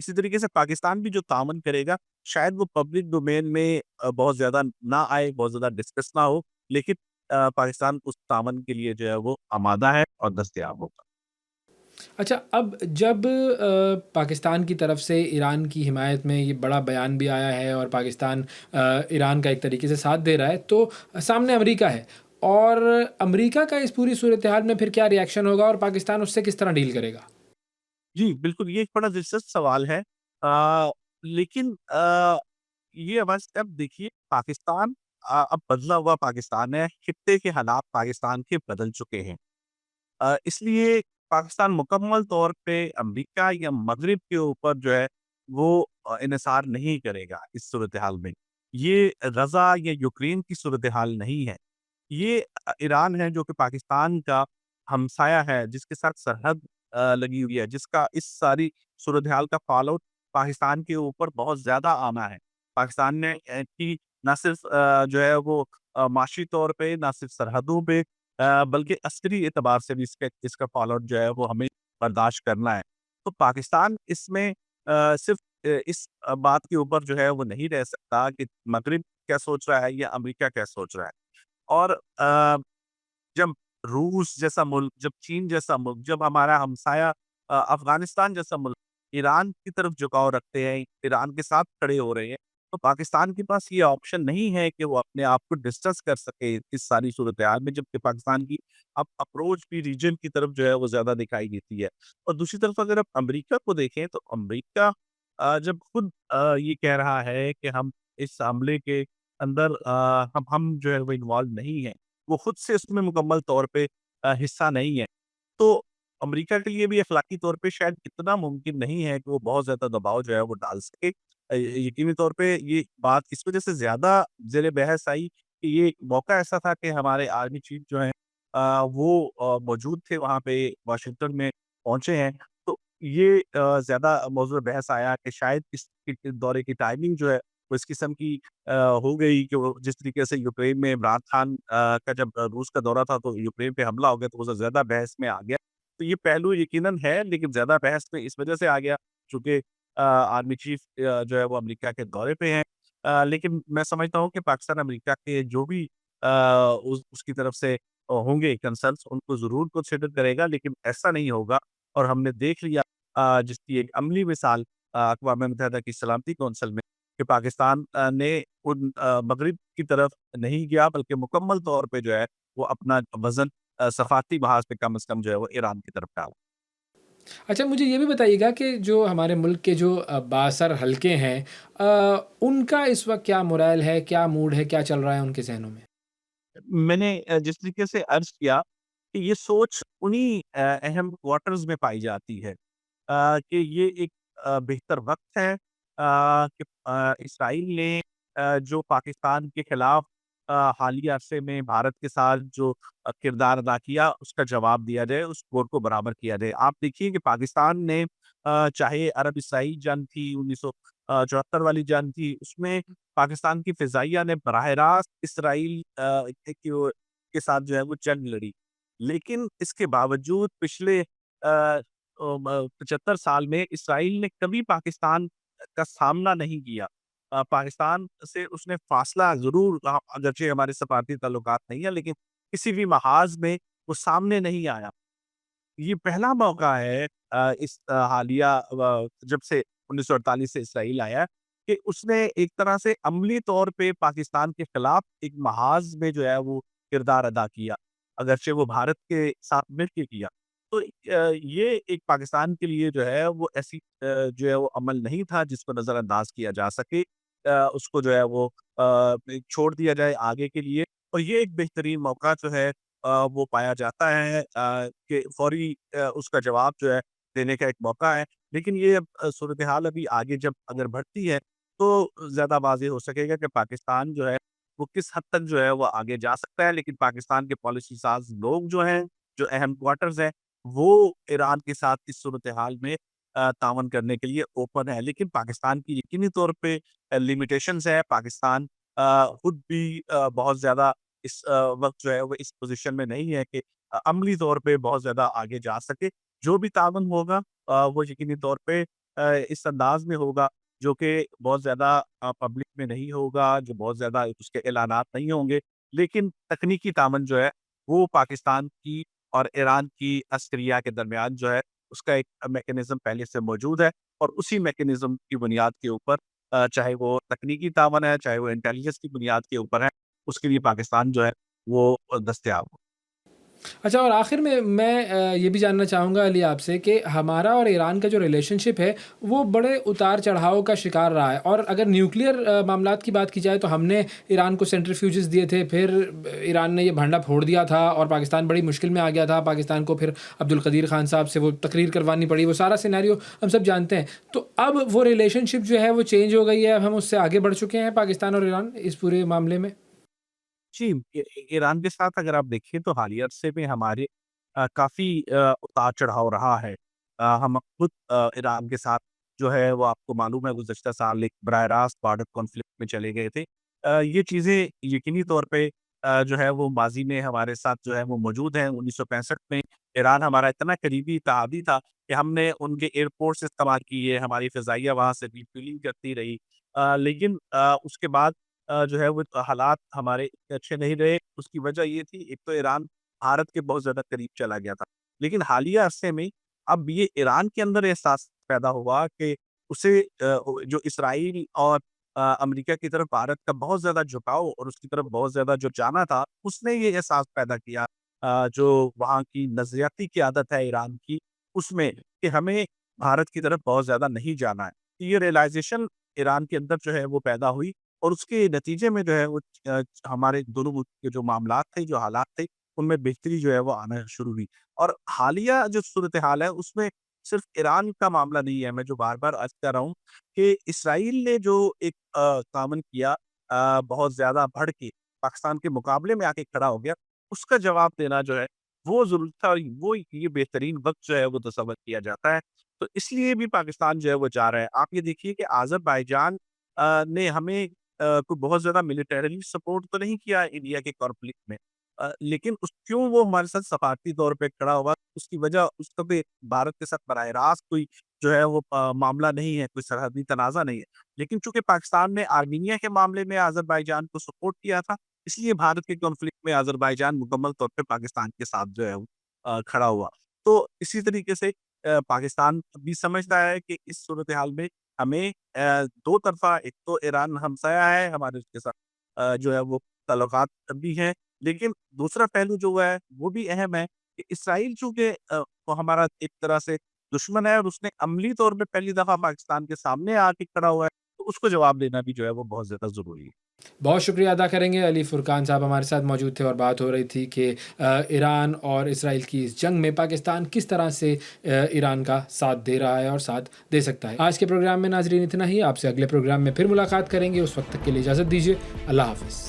اسی طریقے سے پاکستان بھی جو تعاون کرے گا شاید وہ پبلک ڈومین میں بہت زیادہ نہ آئے، بہت زیادہ ڈسکس نہ ہو، لیکن پاکستان اس تعاون کے لیے جو ہے وہ آمادہ ہے اور دستیاب ہوگا۔ اچھا، اب جب پاکستان کی طرف سے ایران کی حمایت میں یہ بڑا بیان بھی آیا ہے اور پاکستان ایران کا ایک طریقے سے ساتھ دے رہا ہے، تو سامنے امریکہ ہے، اور امریکہ کا اس پوری صورتحال میں پھر کیا ریئیکشن ہوگا اور پاکستان اس سے کس طرح ڈیل کرے گا؟ جی، بالکل، یہ ایک بڑا دلچسپ سوال ہے۔ لیکن یہ بس اب دیکھیے پاکستان اب بدلا ہوا پاکستان ہے، خطے کے حالات پاکستان کے بدل چکے ہیں۔ اس لیے پاکستان مکمل طور پہ امریکہ یا مغرب کے اوپر جو ہے وہ انحصار نہیں کرے گا اس صورتحال میں۔ یہ غزہ یا یوکرین کی صورتحال نہیں ہے۔ یہ ایران ہے جو کہ پاکستان کا ہمسایہ ہے، جس کے ساتھ سرحد لگی ہوئی ہے، جس کا اس ساری صورتحال کا فال آؤٹ پاکستان کے اوپر بہت زیادہ آنا ہے۔ پاکستان نے کی نہ صرف جو ہے وہ معاشی طور پہ، نہ صرف سرحدوں پہ، بلکہ عسکری اعتبار سے بھی اس کا فال آؤٹ جو ہے وہ ہمیں برداشت کرنا ہے۔ تو پاکستان اس میں صرف اس بات کے اوپر جو ہے وہ نہیں رہ سکتا کہ مغرب کیا سوچ رہا ہے یا امریکہ کیا سوچ رہا ہے۔ اور جب روس جیسا ملک، جب چین جیسا ملک، جب ہمارا ہمسایہ افغانستان جیسا ملک ایران کی طرف جھکاؤ رکھتے ہیں، ایران کے ساتھ کھڑے ہو رہے ہیں، تو پاکستان کے پاس یہ آپشن نہیں ہے کہ وہ اپنے آپ کو ڈسٹنس کر سکے اس ساری صورتحال میں، جبکہ پاکستان کی اب اپروچ بھی ریجن کی طرف جو ہے وہ زیادہ دکھائی دیتی ہے۔ اور دوسری طرف اگر آپ امریکہ کو دیکھیں تو امریکہ جب خود یہ کہہ رہا ہے کہ ہم اس حملے کے اندر ہم جو ہے وہ انوالو نہیں ہیں، وہ خود سے اس میں مکمل طور پہ حصہ نہیں ہے، تو امریکہ کے لیے بھی اخلاقی طور پہ شاید اتنا ممکن نہیں ہے کہ وہ بہت زیادہ دباؤ جو ہے وہ ڈال سکے۔ یقینی طور پہ یہ بات اس وجہ سے زیادہ زیر بحث آئی کہ یہ موقع ایسا تھا کہ ہمارے آرمی چیف جو ہیں وہ موجود تھے وہاں پہ، واشنگٹن میں پہنچے ہیں، تو یہ زیادہ موضوع بحث آیا کہ شاید اس دورے کی ٹائمنگ جو ہے وہ اس قسم کی ہو گئی کہ وہ جس طریقے سے یوکرین میں عمران خان کا جب روس کا دورہ تھا تو یوکرین پہ حملہ ہو گیا، تو وہ زیادہ بحث میں آ گیا۔ تو یہ پہلو یقیناً ہے، لیکن زیادہ بحث میں اس وجہ سے آ گیا چونکہ آرمی چیف جو ہے وہ امریکہ کے دورے پہ ہیں۔ لیکن میں سمجھتا ہوں کہ پاکستان امریکہ کے جو بھی اس کی طرف سے ہوں گے کنسرنس، ان کو ضرور کنسیڈر کرے گا، لیکن ایسا نہیں ہوگا۔ اور ہم نے دیکھ لیا جس کی ایک عملی مثال اقوام متحدہ کی سلامتی کونسل میں کہ پاکستان نے ان مغرب کی طرف نہیں گیا، بلکہ مکمل طور پہ جو ہے وہ اپنا وزن سفارتی محاذ پہ کم از کم جو ہے وہ ایران کی طرف ڈالا۔ اچھا، مجھے یہ بھی بتائیے گا کہ جو ہمارے ملک کے جو بااثر حلقے ہیں، ان کا اس وقت کیا مورائل ہے، کیا موڈ ہے، کیا چل رہا ہے ان کے ذہنوں میں؟ میں نے جس طریقے سے عرض کیا کہ یہ سوچ انہی اہم کوارٹرز میں پائی جاتی ہے کہ یہ ایک بہتر وقت ہے کہ اسرائیل نے جو پاکستان کے خلاف حالیہ عرصے میں بھارت کے ساتھ جو کردار ادا کیا اس کا جواب دیا جائے، اس سکور کو برابر کیا جائے۔ آپ دیکھیے کہ پاکستان نے چاہے عرب اسرائیل جنگ تھی، 1974 والی جنگ تھی، اس میں پاکستان کی فضائیہ نے براہ راست اسرائیل کے ساتھ جو ہے وہ جنگ لڑی، لیکن اس کے باوجود پچھلے 75 سال میں اسرائیل نے کبھی پاکستان کا سامنا نہیں کیا۔ پاکستان سے اس نے فاصلہ ضرور اگرچہ ہمارے سفارتی تعلقات نہیں ہیں، لیکن کسی بھی محاذ میں وہ سامنے نہیں آیا۔ یہ پہلا موقع ہے اس حالیہ جب سے 1948 سے اسرائیل آیا کہ اس نے ایک طرح سے عملی طور پہ پاکستان کے خلاف ایک محاذ میں جو ہے وہ کردار ادا کیا، اگرچہ وہ بھارت کے ساتھ مل کے کیا۔ تو یہ ایک پاکستان کے لیے جو ہے وہ ایسی جو ہے وہ عمل نہیں تھا جس کو نظر انداز کیا جا سکے، اس کو جو ہے وہ چھوڑ دیا جائے آگے کے لیے۔ اور یہ ایک بہترین موقع جو ہے وہ پایا جاتا ہے کہ فوری اس کا جواب جو ہے دینے کا ایک موقع ہے۔ لیکن یہ صورتحال ابھی آگے جب اگر بڑھتی ہے تو زیادہ واضح ہو سکے گا کہ پاکستان جو ہے وہ کس حد تک جو ہے وہ آگے جا سکتا ہے۔ لیکن پاکستان کے پالیسی ساز لوگ جو ہیں، جو اہم کوارٹرز ہیں، وہ ایران کے ساتھ اس صورتحال میں تعاون کرنے کے لیے اوپن ہے۔ لیکن پاکستان کی یقینی طور پہ لمیٹیشنز ہے۔ پاکستان خود بھی بہت زیادہ اس وقت جو ہے وہ اس پوزیشن میں نہیں ہے کہ عملی طور پہ بہت زیادہ آگے جا سکے۔ جو بھی تعاون ہوگا وہ یقینی طور پہ اس انداز میں ہوگا جو کہ بہت زیادہ پبلک میں نہیں ہوگا، جو بہت زیادہ اس کے اعلانات نہیں ہوں گے، لیکن تکنیکی تعاون جو ہے وہ پاکستان کی اور ایران کی عسکریہ کے درمیان جو ہے اس کا ایک میکینزم پہلے سے موجود ہے، اور اسی میکینزم کی بنیاد کے اوپر چاہے وہ تکنیکی تعاون ہے، چاہے وہ انٹیلیجنس کی بنیاد کے اوپر ہے، اس کے لیے پاکستان جو ہے وہ دستیاب ہو۔ اچھا، اور آخر میں یہ بھی جاننا چاہوں گا علی آپ سے کہ ہمارا اور ایران کا جو ریلیشن شپ ہے وہ بڑے اتار چڑھاؤ کا شکار رہا ہے، اور اگر نیوکلیئر معاملات کی بات کی جائے تو ہم نے ایران کو سینٹریفیوجز دیے تھے، پھر ایران نے یہ بھانڈا پھوڑ دیا تھا اور پاکستان بڑی مشکل میں آ گیا تھا، پاکستان کو پھر عبدالقدیر خان صاحب سے وہ تقریر کروانی پڑی، وہ سارا سینیریو ہم سب جانتے ہیں۔ تو اب وہ ریلیشن شپ جو ہے وہ چینج ہو گئی ہے، اب ہم اس سے آگے بڑھ چکے ہیں پاکستان اور ایران اس پورے معاملے میں۔ جی، ایران کے ساتھ اگر آپ دیکھیں تو حالیہ عرصے میں ہمارے کافی اتار چڑھاؤ رہا ہے۔ ہم خود ایران کے ساتھ جو ہے وہ آپ کو معلوم ہے گزشتہ سال ایک براہ راست بارڈر کانفلکٹ میں چلے گئے تھے۔ یہ چیزیں یقینی طور پہ جو ہے وہ ماضی میں ہمارے ساتھ جو ہے وہ موجود ہیں۔ 1965 میں ایران ہمارا اتنا قریبی اتحادی تھا کہ ہم نے ان کے ایئرپورٹس استعمال کیے، ہماری فضائیہ وہاں سے ریفیلنگ کرتی رہی، لیکن اس کے بعد جو ہے وہ حالات ہمارے اتنے اچھے نہیں رہے۔ اس کی وجہ یہ تھی، ایک تو ایران بھارت کے بہت زیادہ قریب چلا گیا تھا، لیکن حالیہ عرصے میں اب یہ ایران کے اندر احساس پیدا ہوا کہ اسے جو اسرائیل اور امریکہ کی طرف بھارت کا بہت زیادہ جھکاؤ اور اس کی طرف بہت زیادہ جو جانا تھا، اس نے یہ احساس پیدا کیا جو وہاں کی نظریاتی قیادت ہے ایران کی، اس میں کہ ہمیں بھارت کی طرف بہت زیادہ نہیں جانا ہے۔ یہ ریئلائزیشن ایران کے اندر جو ہے وہ پیدا ہوئی، اور اس کے نتیجے میں جو ہے وہ ہمارے دونوں ملک کے جو معاملات تھے، جو حالات تھے، ان میں بہتری جو ہے وہ آنا شروع ہوئی۔ اور حالیہ جو صورتحال ہے اس میں صرف ایران کا معاملہ نہیں ہے، میں جو بار بار عرض کر رہا ہوں کہ اسرائیل نے جو ایک تعاون کیا بہت زیادہ بڑھ کے پاکستان کے مقابلے میں آ کے کھڑا ہو گیا، اس کا جواب دینا جو ہے وہ ضروری تھا، اور وہ یہ بہترین وقت جو ہے وہ تصور کیا جاتا ہے۔ تو اس لیے بھی پاکستان جو ہے وہ جا رہا ہے۔ آپ یہ دیکھیے کہ آذربائیجان نے ہمیں کوئی بہت زیادہ ملیٹریلی سپورٹ تو نہیں کیا انڈیا کے کانفلکٹ میں، لیکن کیوں وہ ہمارے ساتھ سفارتی طور پہ کھڑا ہوا، اس کی وجہ اس کا بھی بھارت کے ساتھ براہ راست کوئی جو ہے وہ معاملہ نہیں ہے، کوئی سرحدی تنازع نہیں ہے، لیکن چونکہ پاکستان نے آرمینیا کے معاملے میں آذربائیجان کو سپورٹ کیا تھا، اس لیے بھارت کے کانفلکٹ میں آذربائیجان مکمل طور پہ پاکستان کے ساتھ جو ہے وہ کھڑا ہوا۔ تو اسی طریقے سے پاکستان بھی سمجھتا ہے کہ اس صورتحال میں ہمیں دو طرفہ، ایک تو ایران ہمسایہ ہے ہمارے، اس کے ساتھ جو ہے وہ تعلقات بھی ہیں، لیکن دوسرا پہلو جو ہے وہ بھی اہم ہے کہ اسرائیل چونکہ وہ ہمارا ایک طرح سے دشمن ہے، اور اس نے عملی طور پہ پہلی دفعہ پاکستان کے سامنے آ کے کھڑا ہوا ہے، تو اس کو جواب دینا بھی جو ہے وہ بہت زیادہ ضروری ہے۔ بہت شکریہ ادا کریں گے، علی فرقان صاحب ہمارے ساتھ موجود تھے اور بات ہو رہی تھی کہ ایران اور اسرائیل کی اس جنگ میں پاکستان کس طرح سے ایران کا ساتھ دے رہا ہے اور ساتھ دے سکتا ہے۔ آج کے پروگرام میں ناظرین اتنا ہی، آپ سے اگلے پروگرام میں پھر ملاقات کریں گے، اس وقت تک کے لیے اجازت دیجیے، اللہ حافظ۔